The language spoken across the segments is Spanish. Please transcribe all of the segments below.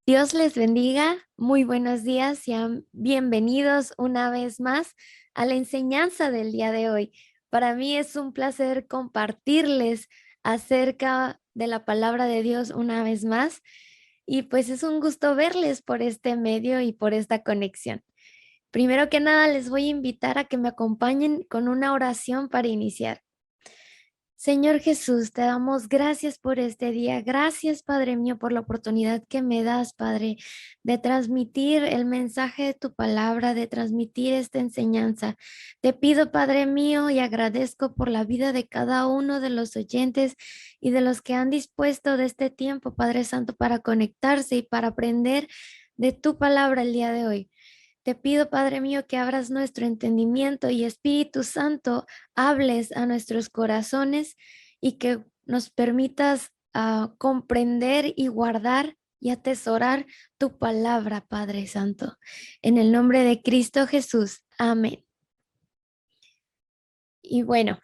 Dios les bendiga, muy buenos días, sean bienvenidos una vez más a la enseñanza del día de hoy. Para mí es un placer compartirles acerca de la palabra de Dios una vez más y pues es un gusto verles por este medio y por esta conexión. Primero que nada les voy a invitar a que me acompañen con una oración para iniciar. Señor Jesús, te damos gracias por este día. Gracias, Padre mío, por la oportunidad que me das, Padre, de transmitir el mensaje de tu palabra, de transmitir esta enseñanza. Te pido, Padre mío, y agradezco por la vida de cada uno de los oyentes y de los que han dispuesto de este tiempo, Padre Santo, para conectarse y para aprender de tu palabra el día de hoy. Te pido, Padre mío, que abras nuestro entendimiento y Espíritu Santo, hables a nuestros corazones y que nos permitas comprender y guardar y atesorar tu palabra, Padre Santo. En el nombre de Cristo Jesús. Amén. Y bueno,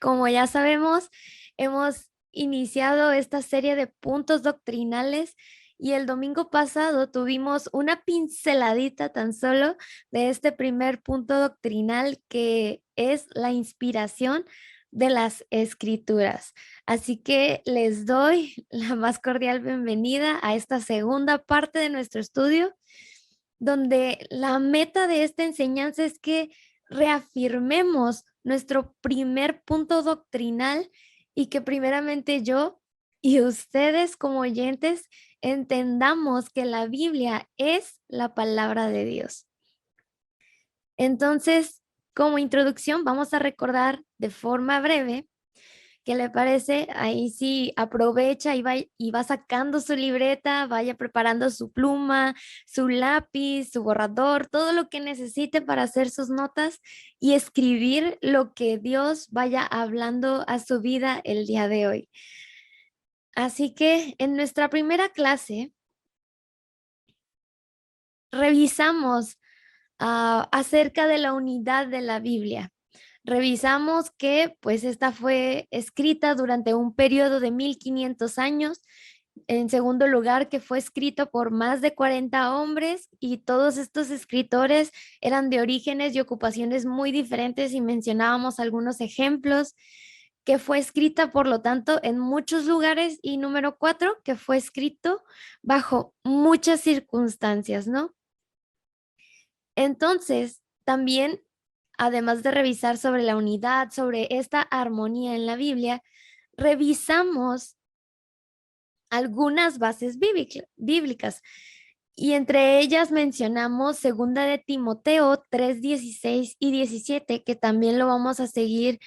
como ya sabemos, hemos iniciado esta serie de puntos doctrinales y el domingo pasado tuvimos una pinceladita tan solo de este primer punto doctrinal que es la inspiración de las escrituras. Así que les doy la más cordial bienvenida a esta segunda parte de nuestro estudio, donde la meta de esta enseñanza es que reafirmemos nuestro primer punto doctrinal y que primeramente yo y ustedes como oyentes entendamos que la Biblia es la palabra de Dios. Entonces, como introducción, vamos a recordar de forma breve. ¿Qué le parece? Ahí sí aprovecha y va sacando su libreta, vaya preparando su pluma, su lápiz, su borrador, todo lo que necesite para hacer sus notas y escribir lo que Dios vaya hablando a su vida el día de hoy. Así que en nuestra primera clase revisamos acerca de la unidad de la Biblia. Revisamos que pues esta fue escrita durante un periodo de 1500 años. En segundo lugar, que fue escrito por más de 40 hombres y todos estos escritores eran de orígenes y ocupaciones muy diferentes y mencionábamos algunos ejemplos, que fue escrita por lo tanto en muchos lugares y número 4, que fue escrito bajo muchas circunstancias, ¿no? Entonces, también, además de revisar sobre la unidad, sobre esta armonía en la Biblia, revisamos algunas bases bíblicas y entre ellas mencionamos segunda de Timoteo 3:16 y 17, que también lo vamos a seguir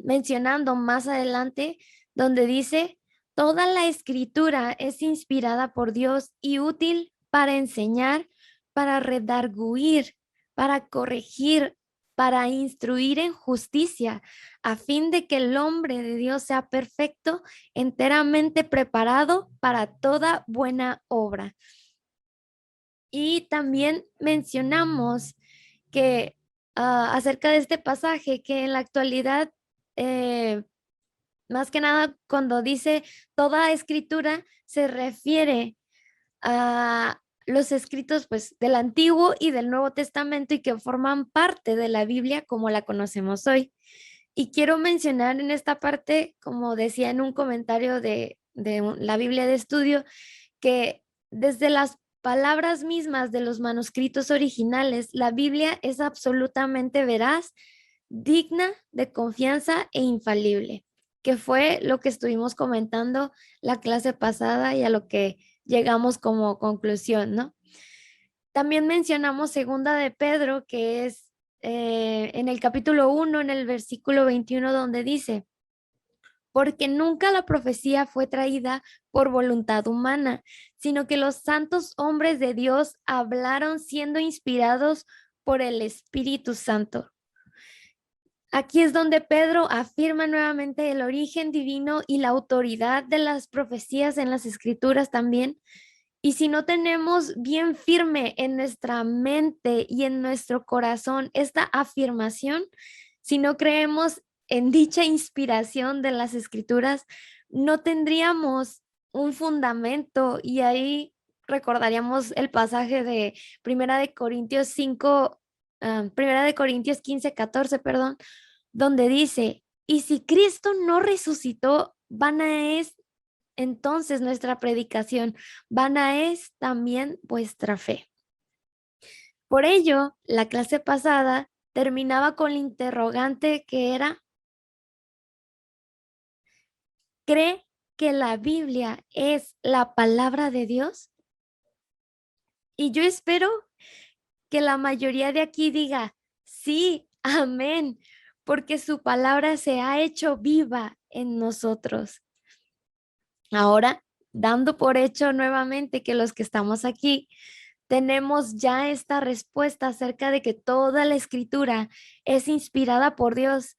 mencionando más adelante, donde dice, toda la escritura es inspirada por Dios y útil para enseñar, para redarguir, para corregir, para instruir en justicia, a fin de que el hombre de Dios sea perfecto, enteramente preparado para toda buena obra. Y también mencionamos que acerca de este pasaje, que en la actualidad, más que nada cuando dice toda escritura, se refiere a los escritos pues del Antiguo y del Nuevo Testamento y que forman parte de la Biblia como la conocemos hoy. Y quiero mencionar en esta parte, como decía en un comentario de la Biblia de estudio, que desde las palabras mismas de los manuscritos originales, la Biblia es absolutamente veraz, digna de confianza e infalible, que fue lo que estuvimos comentando la clase pasada y a lo que llegamos como conclusión, ¿no? También mencionamos segunda de Pedro, que es en el capítulo 1, en el versículo 21, donde dice, porque nunca la profecía fue traída por voluntad humana, sino que los santos hombres de Dios hablaron siendo inspirados por el Espíritu Santo. Aquí es donde Pedro afirma nuevamente el origen divino y la autoridad de las profecías en las escrituras también. Y si no tenemos bien firme en nuestra mente y en nuestro corazón esta afirmación, si no creemos en dicha inspiración de las escrituras, no tendríamos un fundamento y ahí recordaríamos el pasaje de Primera de Corintios 5, Primera de Corintios 15, 14, perdón, donde dice, y si Cristo no resucitó, vana es entonces nuestra predicación, vana es también vuestra fe. Por ello, la clase pasada terminaba con la interrogante que era, ¿cree que la Biblia es la palabra de Dios? Y yo espero que la mayoría de aquí diga, sí, amén, porque su palabra se ha hecho viva en nosotros. Ahora, dando por hecho nuevamente que los que estamos aquí tenemos ya esta respuesta acerca de que toda la escritura es inspirada por Dios.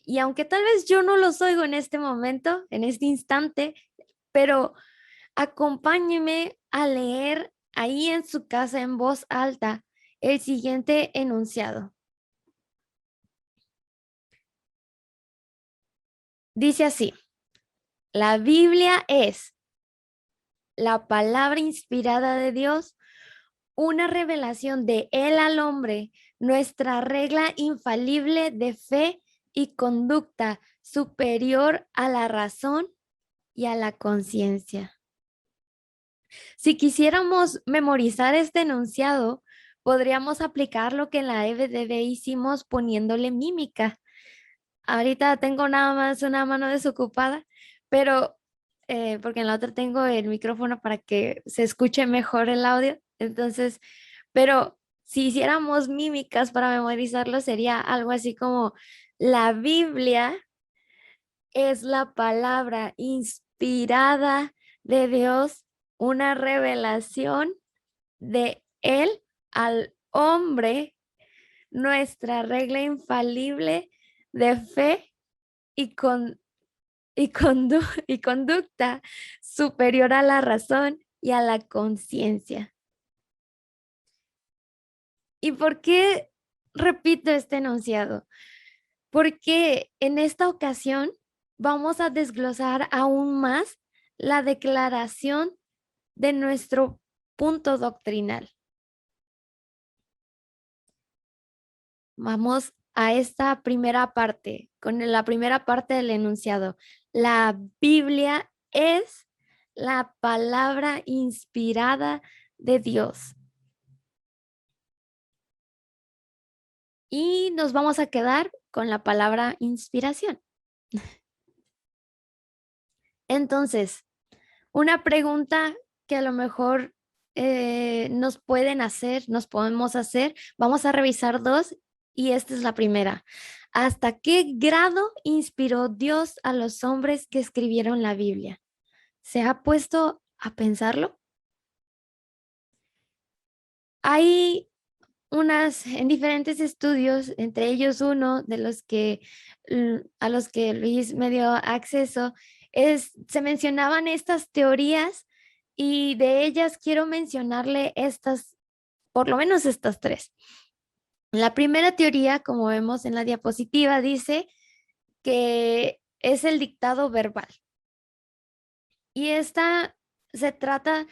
Y aunque tal vez yo no los oigo en este momento, en este instante, pero acompáñeme a leer ahí en su casa en voz alta el siguiente enunciado. Dice así, la Biblia es la palabra inspirada de Dios, una revelación de Él al hombre, nuestra regla infalible de fe y conducta superior a la razón y a la conciencia. Si quisiéramos memorizar este enunciado, podríamos aplicar lo que en la EBDB hicimos poniéndole mímica. Ahorita tengo nada más una mano desocupada, pero porque en la otra tengo el micrófono para que se escuche mejor el audio. Entonces, pero si hiciéramos mímicas para memorizarlo, sería algo así como la Biblia es la palabra inspirada de Dios, una revelación de Él al hombre, nuestra regla infalible de fe y, y conducta superior a la razón y a la conciencia. ¿Y por qué repito este enunciado? Porque en esta ocasión vamos a desglosar aún más la declaración de nuestro punto doctrinal. Vamos a esta primera parte, con la primera parte del enunciado. La Biblia es la palabra inspirada de Dios. Y nos vamos a quedar con la palabra inspiración. Entonces, una pregunta que a lo mejor nos pueden hacer, nos podemos hacer, vamos a revisar dos y esta es la primera. ¿Hasta qué grado inspiró Dios a los hombres que escribieron la Biblia? ¿Se ha puesto a pensarlo? Hay en diferentes estudios, entre ellos uno de los que a los que Luis me dio acceso, se mencionaban estas teorías y de ellas quiero mencionarle estas, por lo menos estas tres. La primera teoría, como vemos en la diapositiva, dice que es el dictado verbal. Y esta se trata,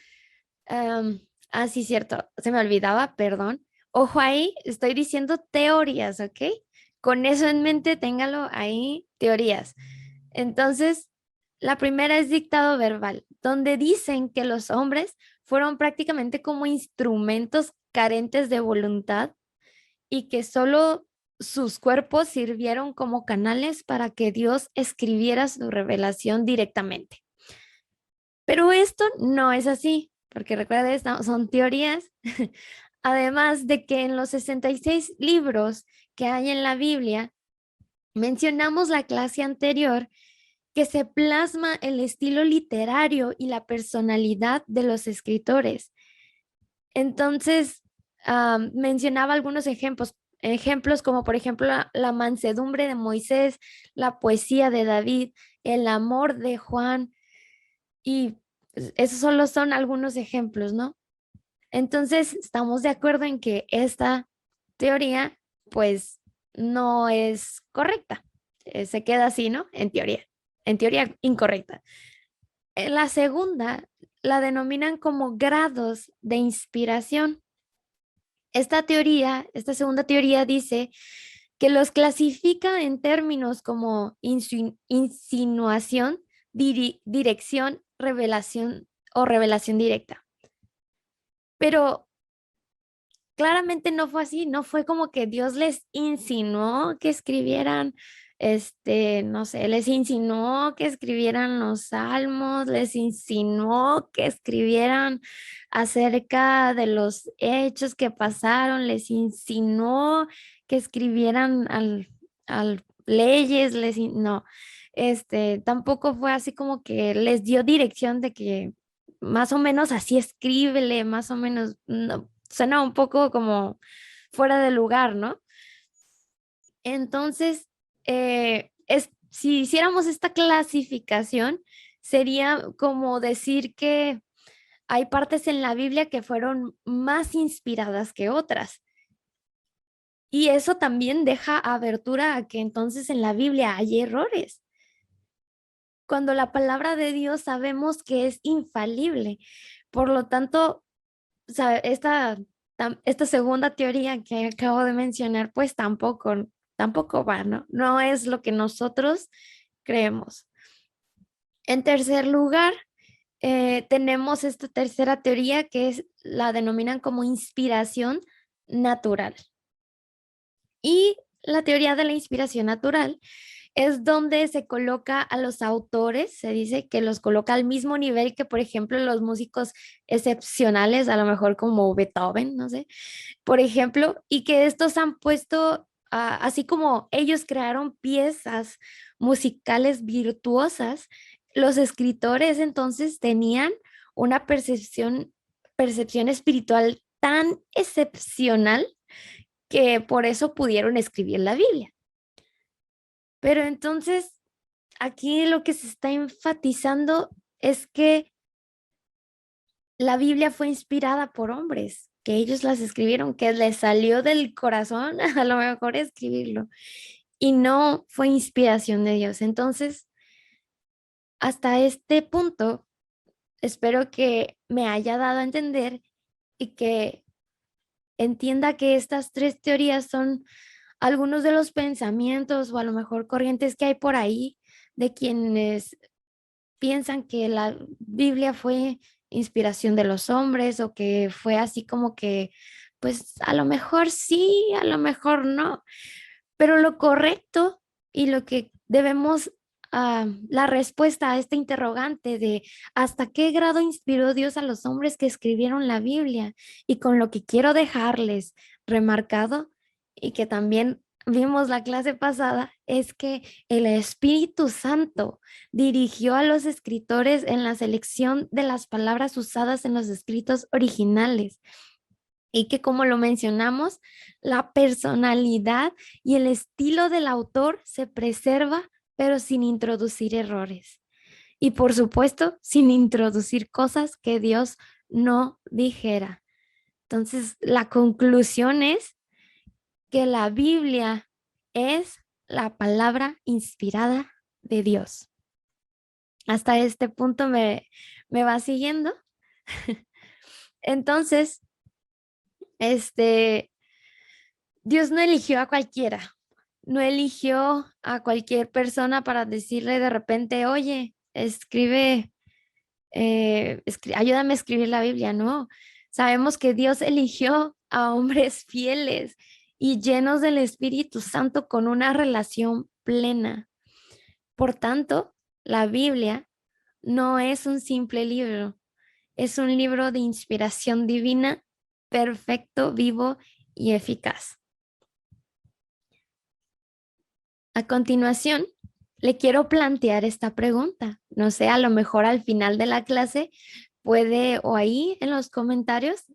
sí, cierto, se me olvidaba, perdón. Ojo ahí, estoy diciendo teorías, ¿ok? Con eso en mente, téngalo ahí, teorías. Entonces, la primera es dictado verbal, donde dicen que los hombres fueron prácticamente como instrumentos carentes de voluntad y que solo sus cuerpos sirvieron como canales para que Dios escribiera su revelación directamente. Pero esto no es así, porque recuerda, son teorías. Además de que en los 66 libros que hay en la Biblia, mencionamos la clase anterior que se plasma el estilo literario y la personalidad de los escritores. Entonces, mencionaba algunos ejemplos como por ejemplo la mansedumbre de Moisés, la poesía de David, el amor de Juan, y esos solo son algunos ejemplos, ¿no? Entonces, estamos de acuerdo en que esta teoría, pues, no es correcta. Se queda así, ¿no? En teoría incorrecta. La segunda la denominan como grados de inspiración. Esta segunda teoría dice que los clasifica en términos como insinuación, dirección, revelación o revelación directa. Pero claramente no fue así, no fue como que Dios les insinuó que escribieran, no sé, les insinuó que escribieran los salmos, les insinuó que escribieran acerca de los hechos que pasaron, les insinuó que escribieran al leyes, no, tampoco fue así como que les dio dirección de que más o menos así escríbele, más o menos, no, suena un poco como fuera de lugar, ¿no? Entonces, si hiciéramos esta clasificación, sería como decir que hay partes en la Biblia que fueron más inspiradas que otras. Y eso también deja abertura a que entonces en la Biblia hay errores. Cuando la palabra de Dios sabemos que es infalible. Por lo tanto, esta segunda teoría que acabo de mencionar, pues tampoco va, ¿no? No es lo que nosotros creemos. En tercer lugar, tenemos esta tercera teoría la denominan como inspiración natural. Y la teoría de la inspiración natural es donde se coloca a los autores, se dice que los coloca al mismo nivel que, por ejemplo, los músicos excepcionales, a lo mejor como Beethoven, no sé, por ejemplo, y que estos han puesto, así como ellos crearon piezas musicales virtuosas, los escritores entonces tenían una percepción espiritual tan excepcional que por eso pudieron escribir la Biblia. Pero entonces, aquí lo que se está enfatizando es que la Biblia fue inspirada por hombres, que ellos las escribieron, que les salió del corazón a lo mejor escribirlo, y no fue inspiración de Dios. Entonces, hasta este punto, espero que me haya dado a entender y que entienda que estas tres teorías son algunos de los pensamientos o a lo mejor corrientes que hay por ahí de quienes piensan que la Biblia fue inspiración de los hombres o que fue así como que, pues a lo mejor sí, a lo mejor no, pero lo correcto y lo que debemos, la respuesta a este interrogante de hasta qué grado inspiró Dios a los hombres que escribieron la Biblia y con lo que quiero dejarles remarcado y que también vimos la clase pasada es que el Espíritu Santo dirigió a los escritores en la selección de las palabras usadas en los escritos originales y que como lo mencionamos, la personalidad y el estilo del autor se preserva, pero sin introducir errores. Y por supuesto, sin introducir cosas que Dios no dijera. Entonces, la conclusión es que la Biblia es la palabra inspirada de Dios. Hasta este punto me va siguiendo. Entonces, Dios no eligió a cualquiera, no eligió a cualquier persona para decirle de repente, oye, ayúdame a escribir la Biblia, no. Sabemos que Dios eligió a hombres fieles y llenos del Espíritu Santo con una relación plena. Por tanto, la Biblia no es un simple libro, es un libro de inspiración divina, perfecto, vivo y eficaz. A continuación, le quiero plantear esta pregunta. No sé, a lo mejor al final de la clase puede o ahí en los comentarios,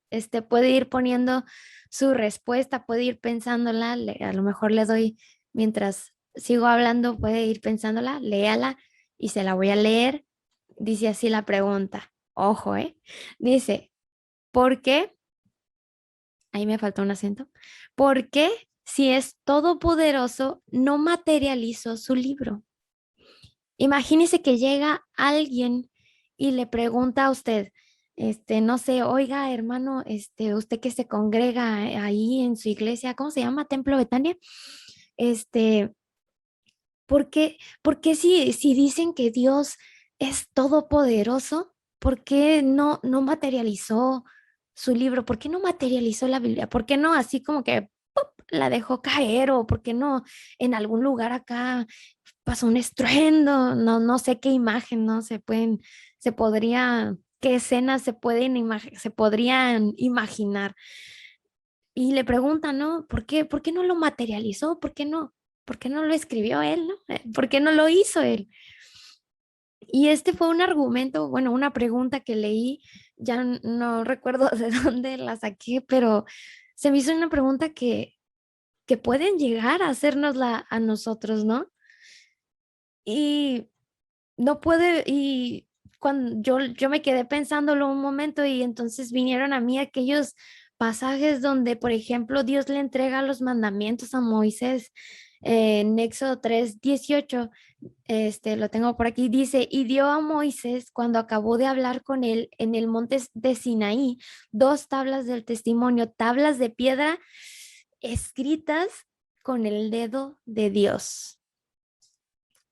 puede ir poniendo su respuesta, puede ir pensándola, a lo mejor le doy, mientras sigo hablando, puede ir pensándola, léala y se la voy a leer. Dice así la pregunta. Ojo, ¿eh? Dice, ¿por qué? Ahí me faltó un acento. ¿Por qué, si es todopoderoso, no materializó su libro? Imagínese que llega alguien y le pregunta a usted, no sé, oiga, hermano, usted que se congrega ahí en su iglesia, ¿cómo se llama? Templo Betania. Este, ¿por qué si dicen que Dios es todopoderoso, por qué no materializó su libro? ¿Por qué no materializó la Biblia? ¿Por qué no así como que ¡pop! La dejó caer? ¿O por qué no en algún lugar acá pasó un estruendo? No sé qué imagen, ¿no? ¿Qué escenas se podrían imaginar? Y le preguntan, ¿no? ¿Por qué no lo materializó? ¿Por qué no lo escribió él, no? ¿Por qué no lo hizo él? Y este fue un argumento, bueno, una pregunta que leí, ya no recuerdo de dónde la saqué, pero se me hizo una pregunta que pueden llegar a hacernosla a nosotros, ¿no? Y no puede, y cuando yo me quedé pensándolo un momento y entonces vinieron a mí aquellos pasajes donde, por ejemplo, Dios le entrega los mandamientos a Moisés. En Éxodo 3:18, lo tengo por aquí, dice, y dio a Moisés cuando acabó de hablar con él en el monte de Sinaí, dos tablas del testimonio, tablas de piedra escritas con el dedo de Dios.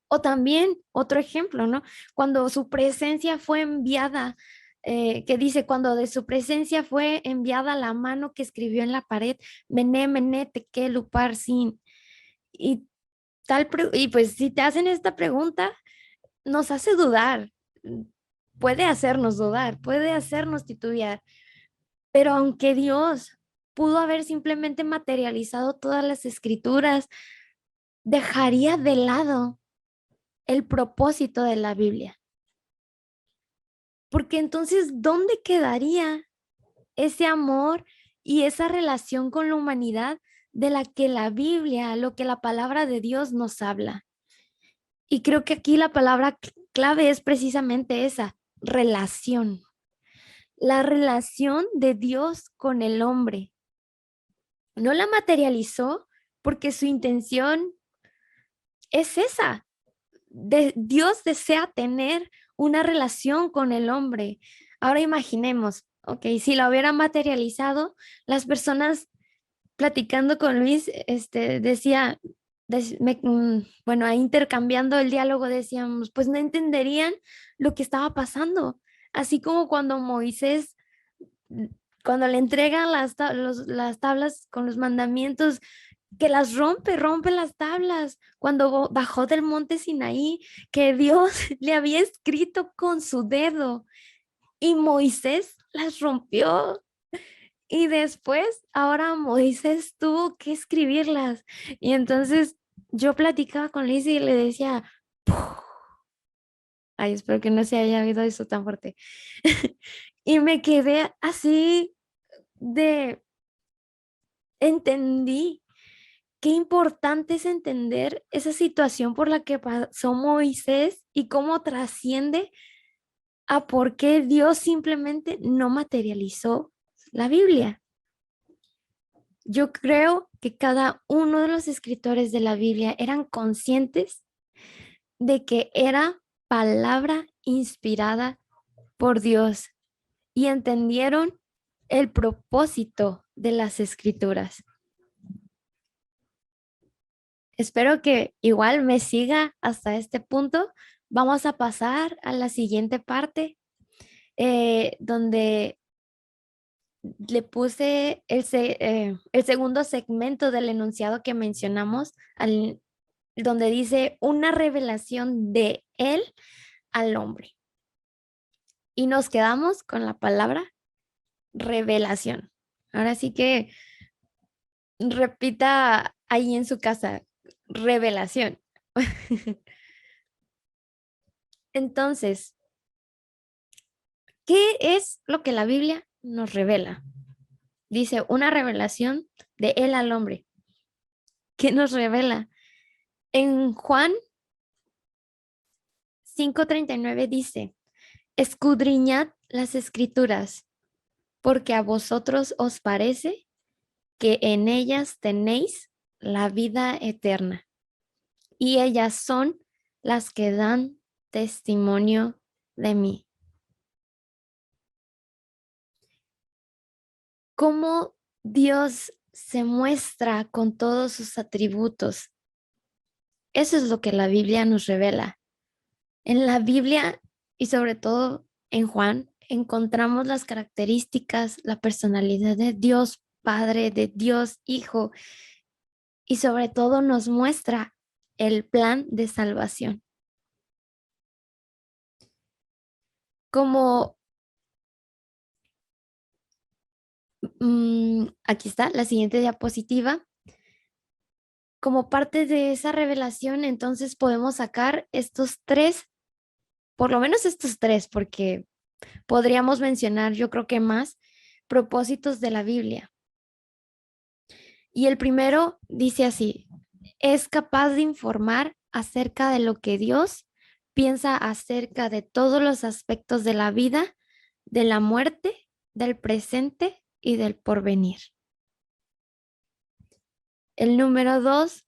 O también otro ejemplo, ¿no? Cuando su presencia fue enviada, que dice, cuando de su presencia fue enviada la mano que escribió en la pared, Mené, Mené, Tekel, Upharsin. Y y pues si te hacen esta pregunta, nos hace dudar, mm, puede hacernos dudar, puede hacernos titubear, pero aunque Dios pudo haber simplemente materializado todas las escrituras, dejaría de lado el propósito de la Biblia. Porque entonces, ¿dónde quedaría ese amor y esa relación con la humanidad de la que la Biblia, lo que la palabra de Dios nos habla? Y creo que aquí la palabra clave es precisamente esa, relación. La relación de Dios con el hombre. No la materializó porque su intención es esa. Dios desea tener una relación con el hombre. Ahora imaginemos, ok, si la hubiera materializado, las personas platicando con Luis, decía, bueno, ahí intercambiando el diálogo decíamos, pues no entenderían lo que estaba pasando. Así como cuando Moisés, mm, cuando le entregan las tablas con los mandamientos, que las rompe las tablas. Cuando bajó del monte Sinaí, que Dios le había escrito con su dedo y Moisés las rompió. Y después, ahora Moisés tuvo que escribirlas. Y entonces yo platicaba con Liz y le decía, "Puf". Ay, espero que no se haya oído eso tan fuerte. Y me quedé así de, entendí qué importante es entender esa situación por la que pasó Moisés y cómo trasciende a por qué Dios simplemente no materializó la Biblia. Yo creo que cada uno de los escritores de la Biblia eran conscientes de que era palabra inspirada por Dios y entendieron el propósito de las escrituras. Espero que igual me siga hasta este punto. Vamos a pasar a la siguiente parte, donde le puse el segundo segmento del enunciado que mencionamos, donde dice una revelación de él al hombre. Y nos quedamos con la palabra revelación. Ahora sí que repita ahí en su casa, revelación. Entonces, ¿qué es lo que la Biblia nos revela? Dice, una revelación de él al hombre. ¿Qué nos revela? En Juan 5:39 dice, escudriñad las escrituras, porque a vosotros os parece que en ellas tenéis la vida eterna, y ellas son las que dan testimonio de mí. cómo Dios se muestra con todos sus atributos. Eso es lo que la Biblia nos revela. En la Biblia y sobre todo en Juan encontramos las características, la personalidad de Dios Padre, de Dios Hijo y sobre todo nos muestra el plan de salvación. Como aquí está la siguiente diapositiva. Como parte de esa revelación, entonces podemos sacar estos tres, por lo menos estos tres, porque podríamos mencionar, yo creo que más, propósitos de la Biblia. Y el primero dice así, es capaz de informar acerca de lo que Dios piensa acerca de todos los aspectos de la vida, de la muerte, del presente y del porvenir. El número 2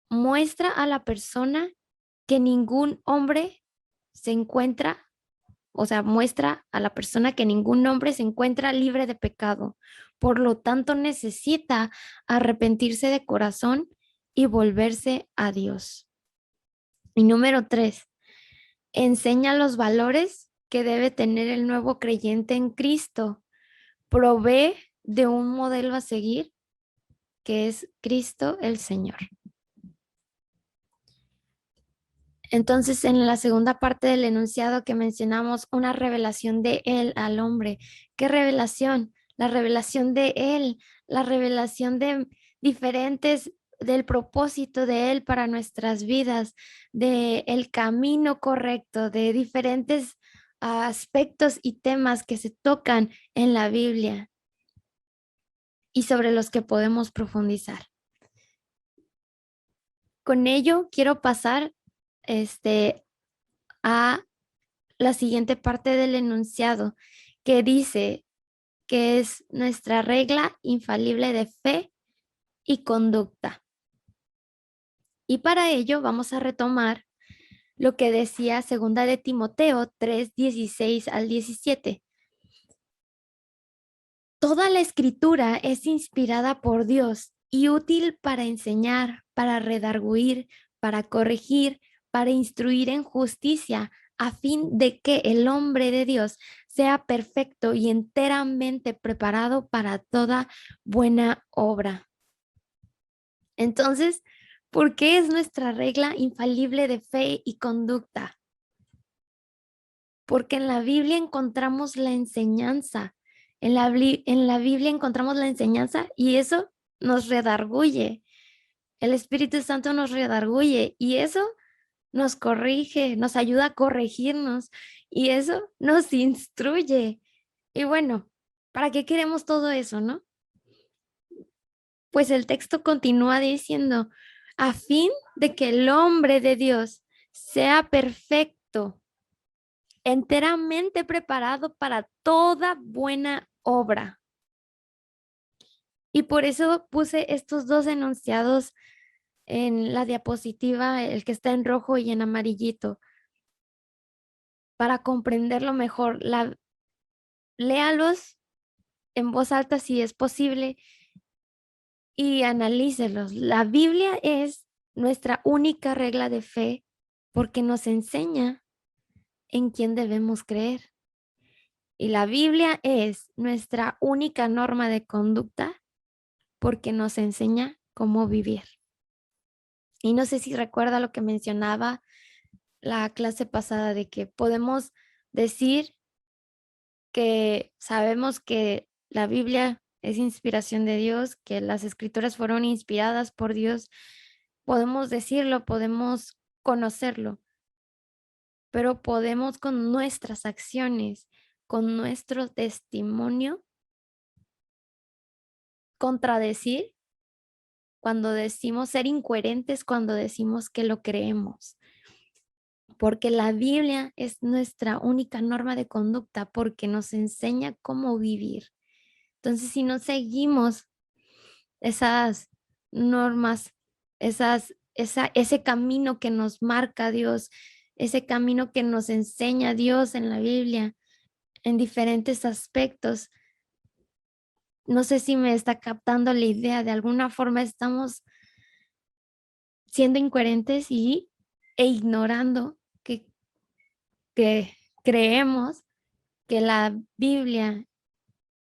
muestra a la persona que ningún hombre se encuentra, o sea, muestra a la persona que ningún hombre se encuentra libre de pecado. Por lo tanto, necesita arrepentirse de corazón y volverse a Dios. Y número 3, enseña los valores que debe tener el nuevo creyente en Cristo. Provee de un modelo a seguir que es Cristo el Señor. Entonces, en la segunda parte del enunciado que mencionamos, una revelación de Él al hombre. ¿Qué revelación? La revelación de Él, la revelación de diferentes, del propósito de Él para nuestras vidas, de el camino correcto, de diferentes aspectos y temas que se tocan en la Biblia y sobre los que podemos profundizar. Con ello quiero pasar a la siguiente parte del enunciado que dice que es nuestra regla infalible de fe y conducta. Y para ello vamos a retomar lo que decía segunda de Timoteo 3:16 al 17. Toda la escritura es inspirada por Dios y útil para enseñar, para redarguir, para corregir, para instruir en justicia, a fin de que el hombre de Dios sea perfecto y enteramente preparado para toda buena obra. Entonces, ¿por qué es nuestra regla infalible de fe y conducta? Porque en la Biblia encontramos la enseñanza. En la Biblia encontramos la enseñanza y eso nos redarguye. El Espíritu Santo nos redarguye y eso nos corrige, nos ayuda a corregirnos y eso nos instruye. Y bueno, ¿para qué queremos todo eso, no? Pues el texto continúa diciendo, a fin de que el hombre de Dios sea perfecto, enteramente preparado para toda buena obra. Y por eso puse estos dos enunciados en la diapositiva, el que está en rojo y en amarillito, para comprenderlo mejor. Léalos en voz alta si es posible y analícelos. La Biblia es nuestra única regla de fe porque nos enseña en quién debemos creer. Y la Biblia es nuestra única norma de conducta porque nos enseña cómo vivir. Y no sé si recuerda lo que mencionaba la clase pasada de que podemos decir que sabemos que la Biblia es inspiración de Dios, que las escrituras fueron inspiradas por Dios. Podemos decirlo, podemos conocerlo, pero podemos con nuestras acciones, con nuestro testimonio, contradecir cuando decimos ser incoherentes, cuando decimos que lo creemos. Porque la Biblia es nuestra única norma de conducta, porque nos enseña cómo vivir. Entonces, si no seguimos esas normas, ese camino que nos marca Dios, ese camino que nos enseña Dios en la Biblia, en diferentes aspectos, No sé si me está captando la idea. De alguna forma estamos siendo incoherentes e ignorando que creemos que la Biblia,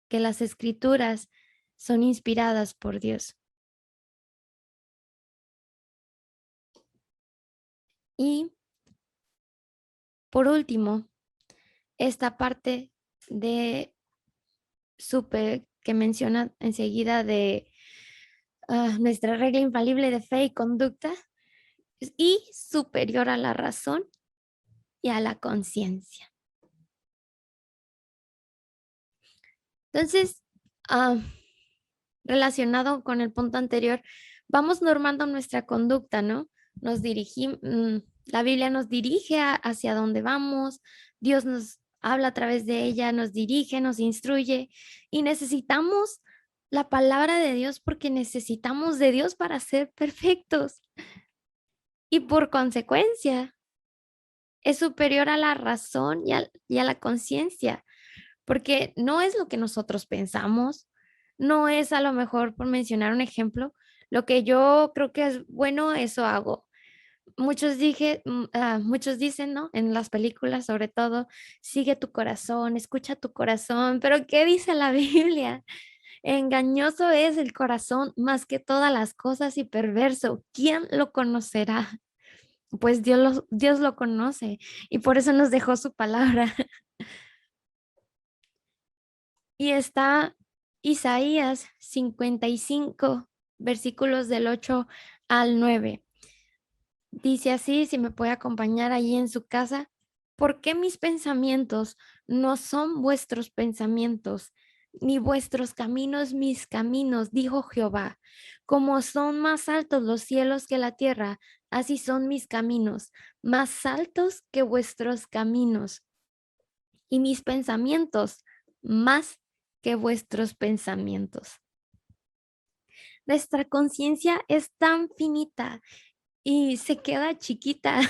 que las escrituras son inspiradas por Dios. Y por último, esta parte de que menciona enseguida de nuestra regla infalible de fe y conducta y superior a la razón y a la conciencia. Entonces, relacionado con el punto anterior, vamos normando nuestra conducta, ¿no? La Biblia nos dirige hacia dónde vamos, Dios nos habla a través de ella, nos dirige, nos instruye y necesitamos la palabra de Dios porque necesitamos de Dios para ser perfectos. Y por consecuencia, es superior a la razón y a la conciencia, porque no es lo que nosotros pensamos, no es a lo mejor, por mencionar un ejemplo, lo que yo creo que es bueno, eso hago. Muchos dicen, ¿no? En las películas, sobre todo, sigue tu corazón, escucha tu corazón, pero ¿qué dice la Biblia? Engañoso es el corazón más que todas las cosas y perverso. ¿Quién lo conocerá? Pues Dios lo conoce y por eso nos dejó su palabra. Y está Isaías 55, versículos del 8 al 9. Dice así, si me puede acompañar allí en su casa, ¿por qué mis pensamientos no son vuestros pensamientos, ni vuestros caminos mis caminos? Dijo Jehová. Como son más altos los cielos que la tierra, así son mis caminos, más altos que vuestros caminos, y mis pensamientos más que vuestros pensamientos. Nuestra conciencia es tan finita y se queda chiquita.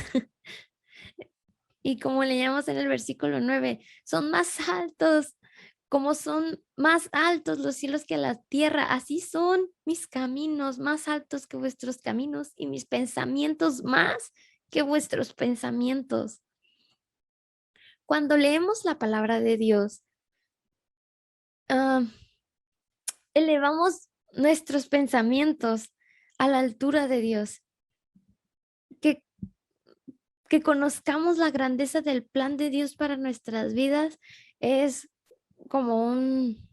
Y como leíamos en el versículo 9, son más altos, como son más altos los cielos que la tierra, así son mis caminos más altos que vuestros caminos y mis pensamientos más que vuestros pensamientos. Cuando leemos la palabra de Dios, ah, elevamos nuestros pensamientos a la altura de Dios, que, que conozcamos la grandeza del plan de Dios para nuestras vidas es como un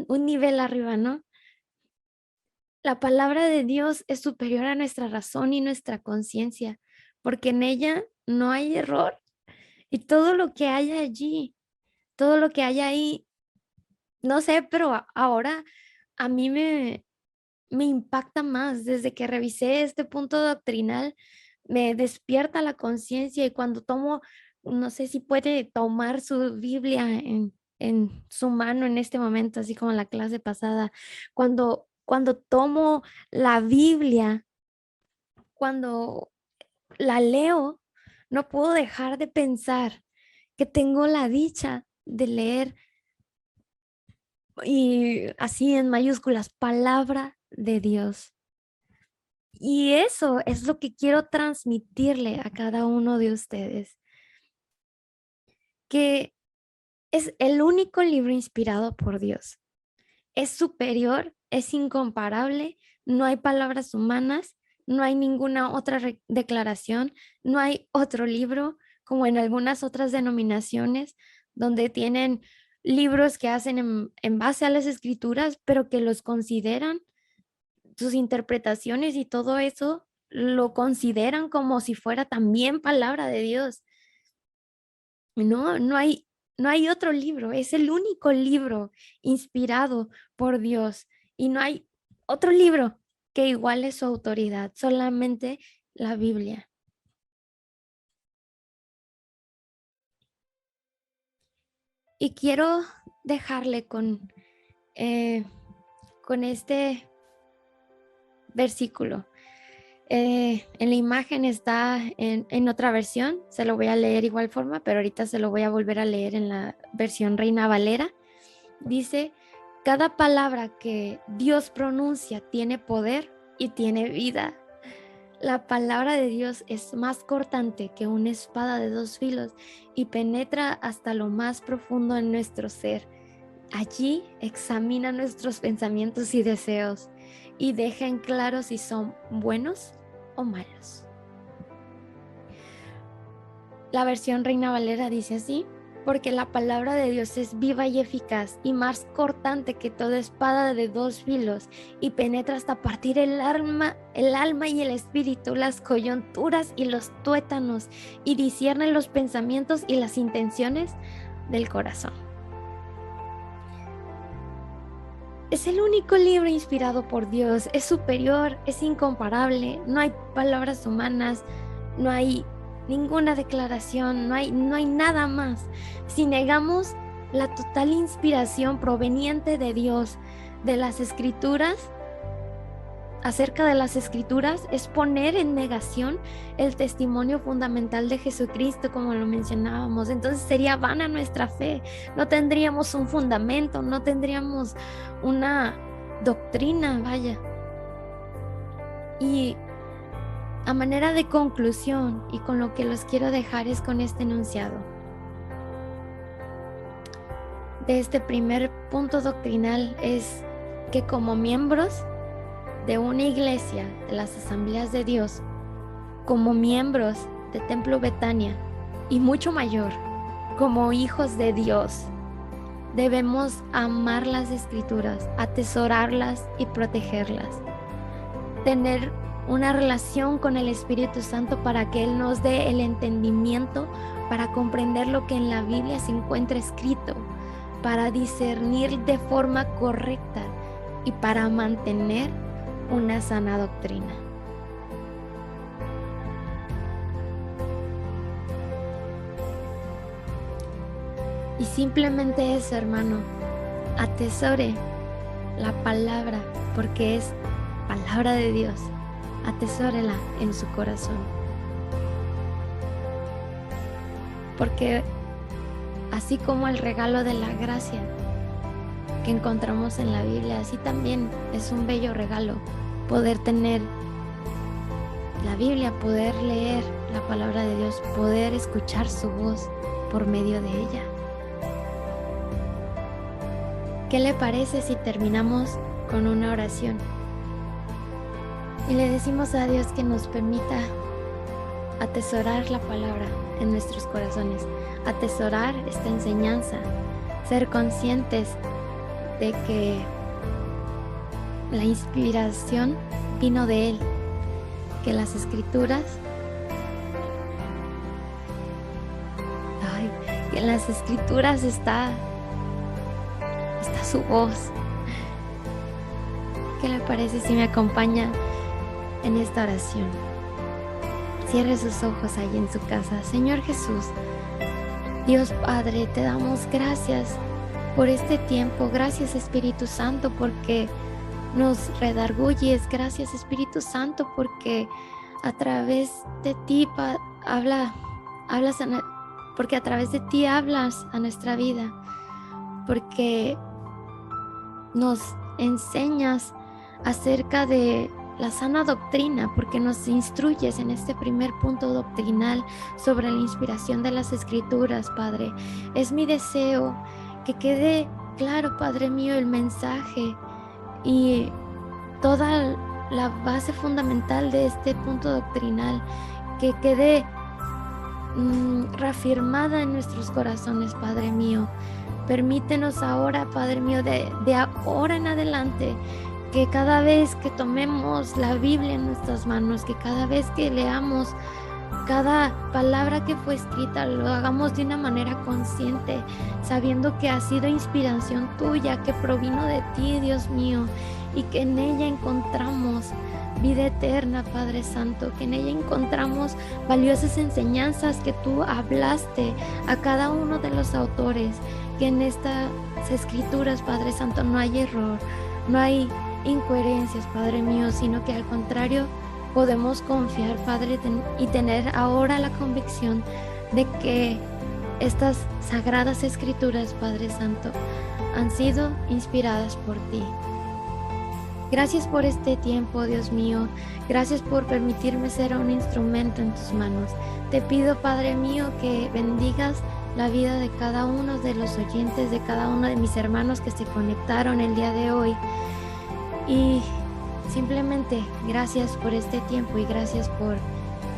nivel arriba, ¿no? La palabra de Dios es superior a nuestra razón y nuestra conciencia, porque en ella no hay error y todo lo que hay allí, todo lo que hay ahí, no sé, pero ahora a mí me impacta más desde que revisé este punto doctrinal, me despierta la conciencia y cuando tomo, no sé si puede tomar su Biblia en su mano en este momento, así como en la clase pasada, cuando tomo la Biblia, cuando la leo, no puedo dejar de pensar que tengo la dicha de leer y así en mayúsculas, palabra de Dios. Y eso es lo que quiero transmitirle a cada uno de ustedes, que es el único libro inspirado por Dios. Es superior, es incomparable, no hay palabras humanas, no hay ninguna otra declaración, no hay otro libro como en algunas otras denominaciones donde tienen libros que hacen en base a las escrituras, pero que los consideran sus interpretaciones y todo eso lo consideran como si fuera también palabra de Dios. No hay otro libro, es el único libro inspirado por Dios y no hay otro libro que iguale su autoridad, solamente la Biblia. Y quiero dejarle con este versículo. En la imagen está en otra versión, se lo voy a leer igual forma, pero ahorita se lo voy a volver a leer en la versión Reina Valera. Dice, cada palabra que Dios pronuncia tiene poder y tiene vida. La palabra de Dios es más cortante que una espada de 2 filos y penetra hasta lo más profundo en nuestro ser. Allí examina nuestros pensamientos y deseos y deja en claro si son buenos o malos. La versión Reina Valera dice así: porque la palabra de Dios es viva y eficaz y más cortante que toda espada de 2 filos y penetra hasta partir el alma y el espíritu, las coyunturas y los tuétanos, y discierne los pensamientos y las intenciones del corazón. Es el único libro inspirado por Dios, es superior, es incomparable, no hay palabras humanas, no hay ninguna declaración, no hay nada más. Si negamos la total inspiración proveniente de Dios, de las Escrituras, acerca de las Escrituras, es poner en negación el testimonio fundamental de Jesucristo, como lo mencionábamos. Entonces sería vana nuestra fe, no tendríamos un fundamento, no tendríamos una doctrina, vaya. Y a manera de conclusión, y con lo que los quiero dejar es con este enunciado de este primer punto doctrinal, es que como miembros de una iglesia, de las Asambleas de Dios, como miembros de Templo Betania y mucho mayor, como hijos de Dios, debemos amar las Escrituras, atesorarlas y protegerlas, tener una relación con el Espíritu Santo para que Él nos dé el entendimiento para comprender lo que en la Biblia se encuentra escrito, para discernir de forma correcta y para mantener una sana doctrina. Y simplemente eso, hermano, atesore la palabra, porque es palabra de Dios. Atesórela en su corazón, porque así como el regalo de la gracia que encontramos en la Biblia, así también es un bello regalo poder tener la Biblia, poder leer la palabra de Dios, poder escuchar su voz por medio de ella. ¿Qué le parece si terminamos con una oración? Y le decimos a Dios que nos permita atesorar la palabra en nuestros corazones, atesorar esta enseñanza, ser conscientes de que la inspiración vino de Él, que las Escrituras, que en las Escrituras está su voz. ¿Qué le parece si me acompaña en esta oración? Cierre sus ojos ahí en su casa. Señor Jesús, Dios Padre, te damos gracias por este tiempo. Gracias, Espíritu Santo, porque nos redarguyes. Gracias, Espíritu Santo, porque a través de ti porque a través de ti hablas a nuestra vida, porque nos enseñas acerca de la sana doctrina, porque nos instruyes en este primer punto doctrinal sobre la inspiración de las Escrituras, Padre. Es mi deseo que quede claro, Padre mío, el mensaje y toda la base fundamental de este punto doctrinal, que quede reafirmada en nuestros corazones, Padre mío. Permítenos ahora, Padre mío, de ahora en adelante, que cada vez que tomemos la Biblia en nuestras manos, que cada vez que leamos cada palabra que fue escrita, lo hagamos de una manera consciente, sabiendo que ha sido inspiración tuya, que provino de ti, Dios mío, y que en ella encontramos vida eterna, Padre Santo, que en ella encontramos valiosas enseñanzas que tú hablaste a cada uno de los autores, que en estas Escrituras, Padre Santo, no hay error, no hay incoherencias, Padre mío, sino que al contrario podemos confiar, Padre, y tener ahora la convicción de que estas sagradas Escrituras, Padre Santo, han sido inspiradas por ti. Gracias por este tiempo, Dios mío. Gracias por permitirme ser un instrumento en tus manos. Te pido, Padre mío, que bendigas la vida de cada uno de los oyentes, de cada uno de mis hermanos que se conectaron el día de hoy. Y simplemente gracias por este tiempo y gracias por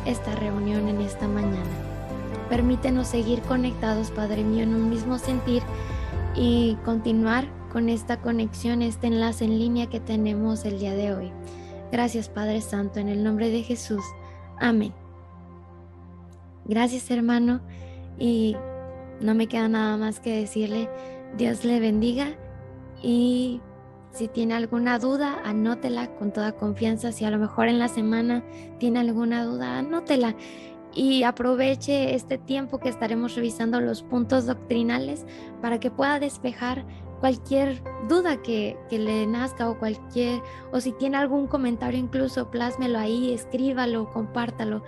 esta reunión en esta mañana. Permítenos seguir conectados, Padre mío, en un mismo sentir y continuar con esta conexión, este enlace en línea que tenemos el día de hoy. Gracias, Padre Santo, en el nombre de Jesús. Amén. Gracias, hermano, y no me queda nada más que decirle, Dios le bendiga, y si tiene alguna duda, anótela con toda confianza. Si a lo mejor en la semana tiene alguna duda, anótela. Y aproveche este tiempo que estaremos revisando los puntos doctrinales para que pueda despejar cualquier duda que le nazca o si tiene algún comentario, incluso plásmelo ahí, escríbalo, compártalo,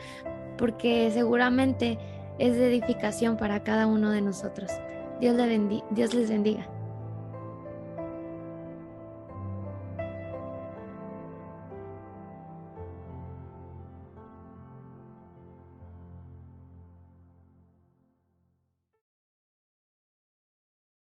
porque seguramente es de edificación para cada uno de nosotros. Dios les bendiga.